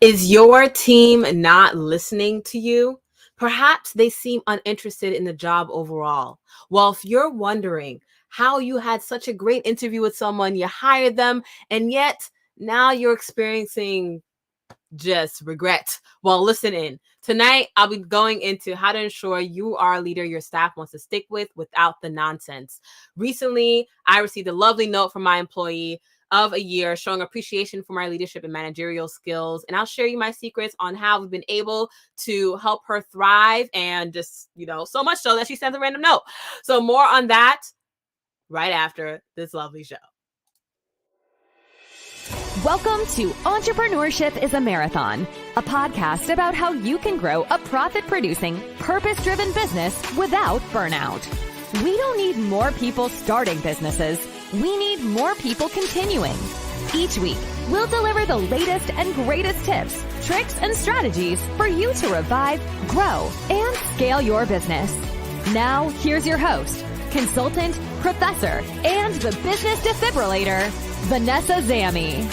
Is your team not listening to you? Perhaps they seem uninterested in the job overall. Well, if you're wondering how you had such a great interview with someone, you hired them, and yet now you're experiencing just regret. Well, listen in. Tonight, I'll be going into how to ensure you are a leader your staff wants to stick with without the nonsense. Recently, I received a lovely note from my employee of a year showing appreciation for my leadership and managerial skills. And I'll share you my secrets on how we've been able to help her thrive and just, so much so that she sends a random note. So more on that right after this lovely show. Welcome to Entrepreneurship is a Marathon, a podcast about how you can grow a profit-producing, purpose-driven business without burnout. We don't need more people starting businesses. We need more people continuing. Each week, we'll deliver the latest and greatest tips, tricks, and strategies for you to revive, grow, and scale your business. Now, here's your host, consultant, professor, and the business defibrillator, Vanessa Zammi.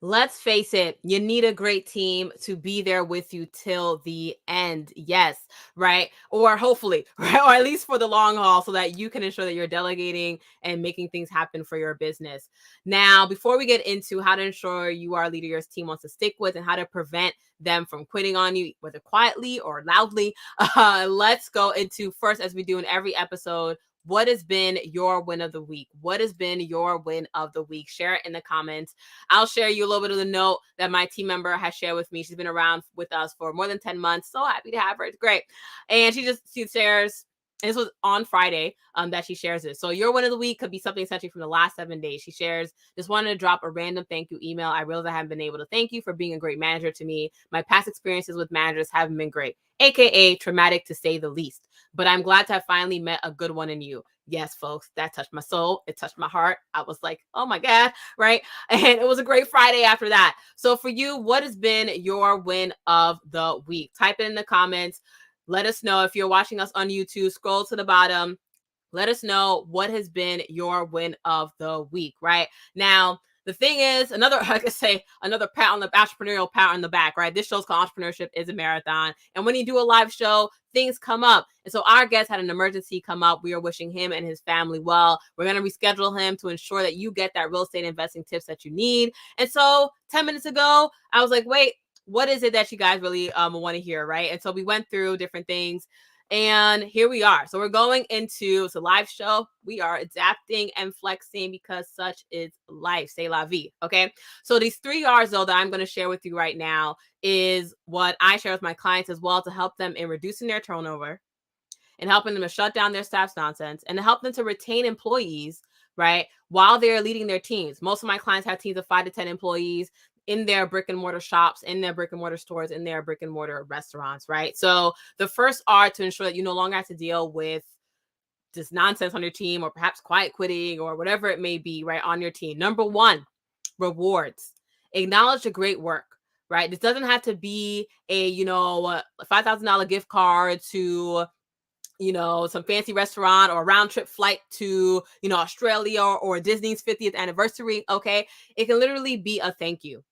Let's face it, you need a great team to be there with you till the end. Yes, right? Or hopefully, right? Or at least for the long haul so that you can ensure that you're delegating and making things happen for your business. Now, before we get into how to ensure you are a leader your team wants to stick with and how to prevent them from quitting on you, whether quietly or loudly, let's go into first, as we do in every episode, what has been your win of the week? What has been your win of the week? Share it in the comments. I'll share you a little bit of the note that my team member has shared with me. She's been around with us for more than 10 months. So happy to have her. It's great. And she shares, and this was on Friday that she shares this. So your win of the week could be something essentially from the last 7 days. She shares, just wanted to drop a random thank you email. I realize I haven't been able to thank you for being a great manager to me. My past experiences with managers haven't been great, AKA traumatic to say the least. But I'm glad to have finally met a good one in you. Yes, folks, that touched my soul. It touched my heart. I was like, oh my God, right? And it was a great Friday after that. So for you, what has been your win of the week? Type it in the comments. Let us know. If you're watching us on YouTube, scroll to the bottom. Let us know what has been your win of the week, right? Now, the thing is, another pat on the entrepreneurial pat on the back, right? This show's called Entrepreneurship is a Marathon. And when you do a live show, things come up. And so our guest had an emergency come up. We are wishing him and his family well. We're going to reschedule him to ensure that you get that real estate investing tips that you need. And so 10 minutes ago, I was like, wait, what is it that you guys really want to hear, right? And so we went through different things. And here we are. So we're going into, it's a live show. We are adapting and flexing because such is life. C'est la vie. Okay. So these 3 R's though that I'm going to share with you right now is what I share with my clients as well to help them in reducing their turnover and helping them to shut down their staff's nonsense and to help them to retain employees, right? While they're leading their teams. Most of my clients have teams of 5 to 10 employees in their brick and mortar shops, in their brick and mortar stores, in their brick and mortar restaurants, right? So the first R to ensure that you no longer have to deal with this nonsense on your team or perhaps quiet quitting or whatever it may be, right, on your team. Number 1, rewards. Acknowledge the great work, right? This doesn't have to be a $5,000 gift card to some fancy restaurant or a round trip flight to, Australia or Disney's 50th anniversary. Okay. It can literally be a thank you,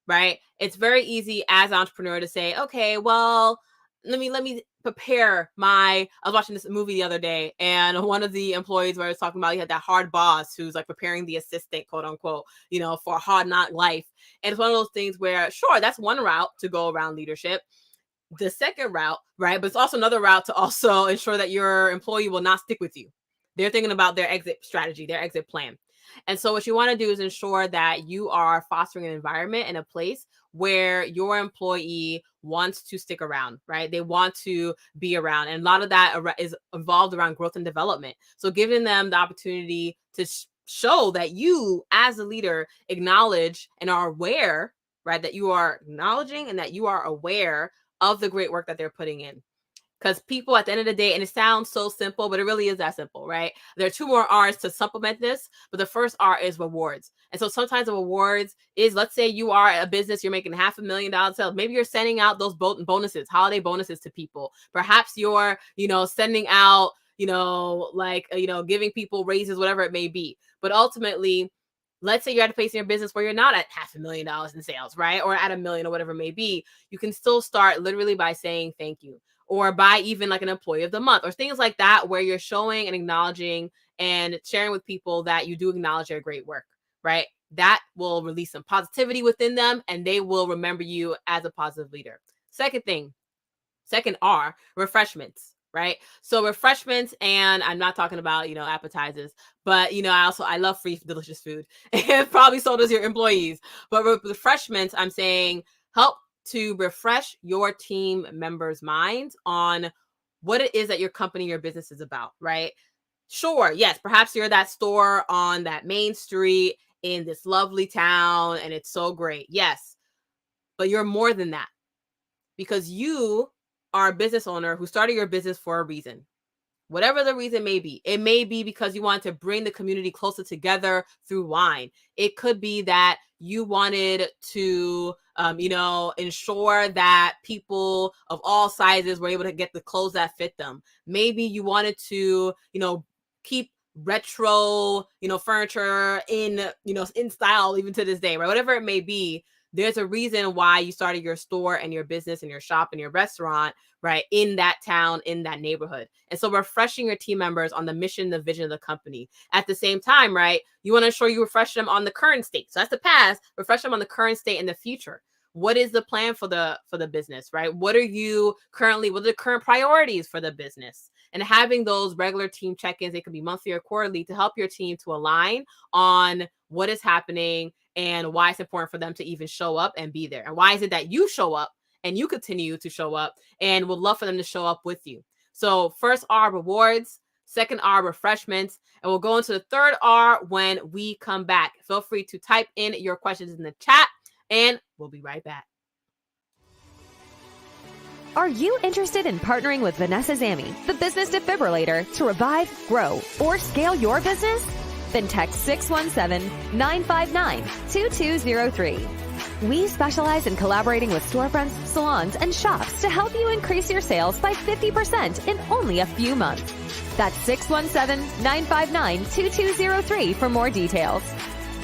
right? It's very easy as an entrepreneur to say, okay, well, let me prepare I was watching this movie the other day and one of the employees where I was talking about, he had that hard boss who's like preparing the assistant, quote unquote, for a hard knock life. And it's one of those things where, sure, that's one route to go around leadership. The second route, right? But it's also another route to also ensure that your employee will not stick with you. They're thinking about their exit strategy, their exit plan. And so what you want to do is ensure that you are fostering an environment and a place where your employee wants to stick around, right? They want to be around. And a lot of that is involved around growth and development. So giving them the opportunity to show that you as a leader acknowledge and are aware, right? That you are acknowledging and that you are aware of the great work that they're putting in. Because people at the end of the day, and it sounds so simple, but it really is that simple, right? There are 2 more R's to supplement this, but the first R is rewards. And so sometimes the rewards is, let's say you are a business, you're making $500,000 sales. Maybe you're sending out those bonuses, holiday bonuses to people. Perhaps you're, sending out, giving people raises, whatever it may be. But ultimately, let's say you're at a place in your business where you're not at $500,000 in sales, right? Or at $1 million or whatever it may be. You can still start literally by saying thank you, or by even like an employee of the month or things like that, where you're showing and acknowledging and sharing with people that you do acknowledge their great work, right? That will release some positivity within them and they will remember you as a positive leader. Second R, refreshments, right? So refreshments, and I'm not talking about, appetizers, but, I love free, delicious food, and probably so does your employees. But refreshments, I'm saying, help to refresh your team members' minds on what it is that your company, your business is about, right? Sure, yes, perhaps you're that store on that main street in this lovely town and it's so great. Yes, but you're more than that, because you are a business owner who started your business for a reason. Whatever the reason may be, it may be because you want to bring the community closer together through wine. It could be that you wanted to, ensure that people of all sizes were able to get the clothes that fit them. Maybe you wanted to, keep retro, furniture in style even to this day, right? Whatever it may be, there's a reason why you started your store and your business and your shop and your restaurant, right, in that town, in that neighborhood. And so refreshing your team members on the mission, the vision of the company. At the same time, right, you want to ensure you refresh them on the current state. So that's the past, refresh them on the current state and the future. What is the plan for the business, right? What are the current priorities for the business? And having those regular team check-ins, they could be monthly or quarterly, to help your team to align on what is happening and why it's important for them to even show up and be there. And why is it that you show up and you continue to show up, and would love for them to show up with you. So first R, rewards. Second R, refreshments. And we'll go into the third R when we come back. Feel free to type in your questions in the chat and we'll be right back. Are you interested in partnering with Vanessa Zammy, the business defibrillator, to revive, grow, or scale your business? Then text 617-959-2203. We specialize in collaborating with storefronts, salons, and shops to help you increase your sales by 50% in only a few months. That's 617-959-2203 for more details.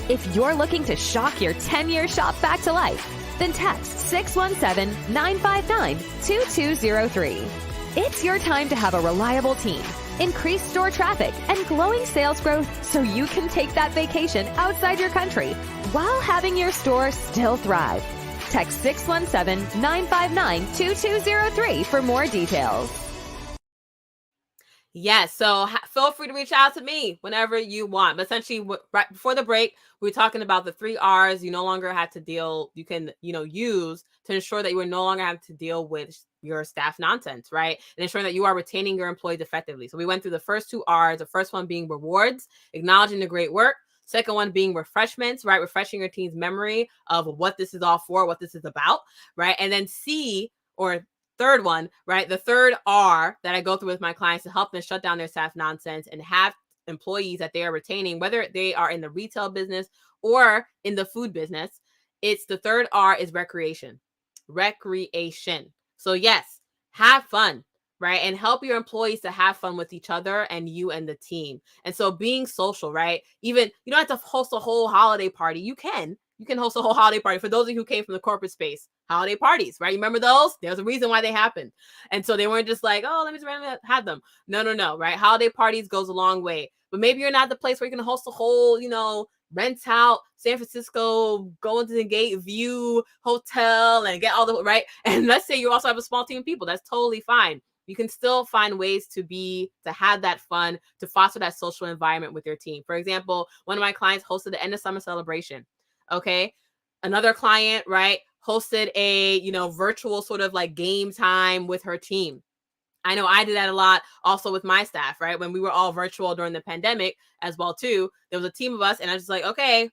If you're looking to shock your 10-year shop back to life, then text 617-959-2203. It's your time to have a reliable team, increase store traffic, and glowing sales growth so you can take that vacation outside your country while having your store still thrive. Text 617-959-2203 for more details. Yes, so feel free to reach out to me whenever you want. But essentially, right before the break, we were talking about the 3 R's you no longer have to deal, you can, use to ensure that you are no longer having to deal with your staff nonsense, right? And ensuring that you are retaining your employees effectively. So we went through the first 2 R's, the first one being rewards, acknowledging the great work. Second one being refreshments, right? Refreshing your team's memory of what this is all for, what this is about, right? And then C, or third one, right? The third R that I go through with my clients to help them shut down their staff nonsense and have employees that they are retaining, whether they are in the retail business or in the food business. It's the third R is recreation. Recreation. So yes, have fun, right? And help your employees to have fun with each other and you and the team. And so being social, right? Even you don't have to host a whole holiday party. You can host a whole holiday party. For those of you who came from the corporate space, holiday parties, right? You remember those? There's a reason why they happened. And so they weren't just like, oh, let me just randomly have them. No, right? Holiday parties goes a long way. But maybe you're not the place where you can host a whole, rent out San Francisco, go into the Gate View Hotel and get all the, right? And let's say you also have a small team of people. That's totally fine. You can still find ways to have that fun, to foster that social environment with your team. For example, one of my clients hosted the end of summer celebration. Okay. Another client, right, hosted a, virtual sort of like game time with her team. I know I did that a lot also with my staff, right? When we were all virtual during the pandemic as well, too, there was a team of us and I was just like, okay,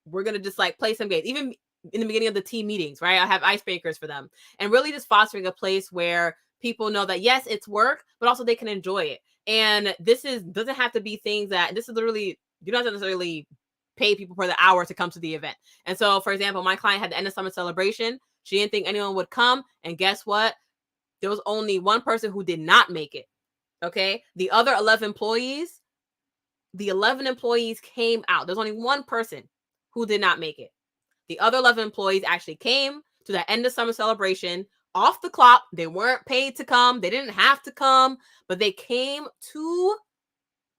we're going to just like play some games. Even in the beginning of the team meetings, right? I have icebreakers for them and really just fostering a place where people know that, yes, it's work, but also they can enjoy it. And doesn't have to be things that this is literally, you don't have to necessarily pay people for the hour to come to the event. And so, for example, my client had the end of summer celebration. She didn't think anyone would come. And guess what? There was only one person who did not make it. Okay. The other 11 employees, the 11 employees came out. There's only one person who did not make it. The other 11 employees actually came to the end of summer celebration off the clock. They weren't paid to come. They didn't have to come, but they came to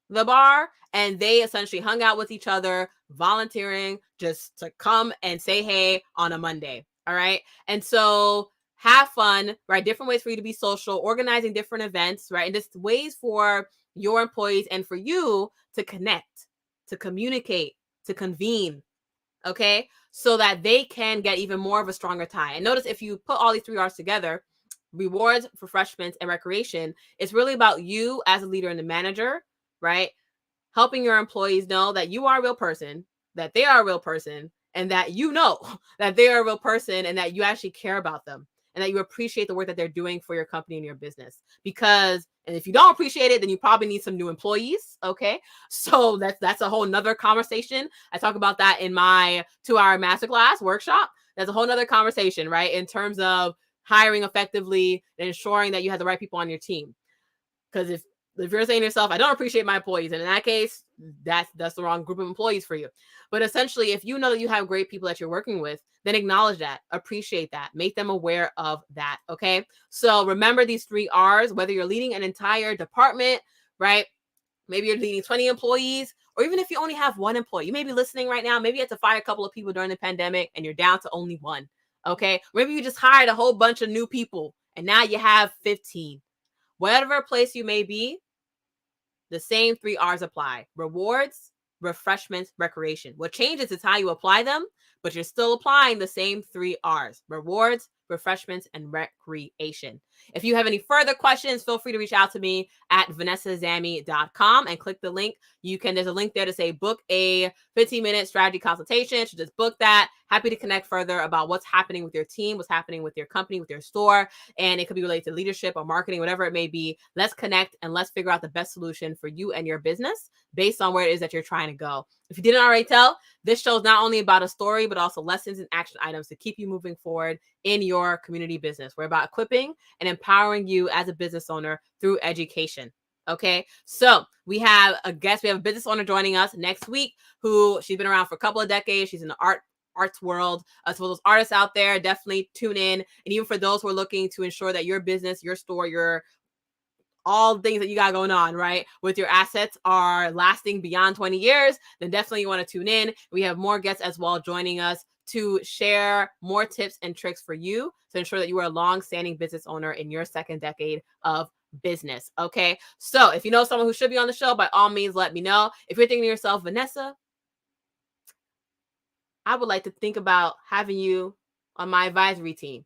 the bar and they essentially hung out with each other, volunteering just to come and say hey on a Monday. All right. And so have fun, right? Different ways for you to be social, organizing different events, right? And just ways for your employees and for you to connect, to communicate, to convene. Okay. So that they can get even more of a stronger tie. And notice if you put all these 3 R's together, rewards, refreshments, and recreation, it's really about you as a leader and the manager, right? Helping your employees know that you are a real person, that they are a real person, and that you know that they are a real person and that you actually care about them and that you appreciate the work that they're doing for your company and your business. Because, and if you don't appreciate it, then you probably need some new employees. Okay. So that's a whole nother conversation. I talk about that in my 2-hour masterclass workshop. That's a whole nother conversation, right? In terms of hiring effectively and ensuring that you have the right people on your team. Because if you're saying to yourself, I don't appreciate my employees, and in that case, that's the wrong group of employees for you. But essentially, if you know that you have great people that you're working with, then acknowledge that, appreciate that, make them aware of that. Okay. So remember these 3 R's, whether you're leading an entire department, right? Maybe you're leading 20 employees, or even if you only have 1 employee, you may be listening right now. Maybe you had to fire a couple of people during the pandemic and you're down to only 1. Okay. Maybe you just hired a whole bunch of new people and now you have 15. Whatever place you may be, the same 3 R's apply: rewards, refreshments, recreation. What changes is how you apply them, but you're still applying the same 3 R's: rewards, refreshments, and recreation. If you have any further questions, feel free to reach out to me at vanessazami.com and click the link. There's a link there to say book a 15-minute strategy consultation. So just book that. Happy to connect further about what's happening with your team, what's happening with your company, with your store. And it could be related to leadership or marketing, whatever it may be. Let's connect and let's figure out the best solution for you and your business based on where it is that you're trying to go. If you didn't already tell, this show is not only about a story, but also lessons and action items to keep you moving forward in your community business. We're about equipping and empowering you as a business owner through education. Okay. So we have a guest. We have a business owner joining us next week she's been around for a couple of decades. She's in the arts world. So for those artists out there, definitely tune in. And even for those who are looking to ensure that your business, your store, your all the things that you got going on, right, with your assets are lasting beyond 20 years, then definitely you want to tune in. We have more guests as well joining us to share more tips and tricks for you to ensure that you are a long-standing business owner in your 2nd decade of business. Okay. So if you know someone who should be on the show, by all means, let me know. If you're thinking to yourself, Vanessa, I would like to think about having you on my advisory team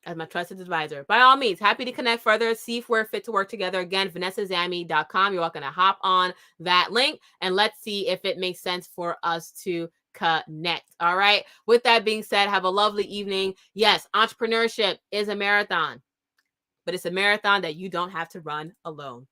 as my trusted advisor, by all means, happy to connect further, see if we're fit to work together. Again, vanessazami.com. You're welcome to hop on that link and let's see if it makes sense for us to connect. All right. With that being said, have a lovely evening. Yes, entrepreneurship is a marathon, but it's a marathon that you don't have to run alone.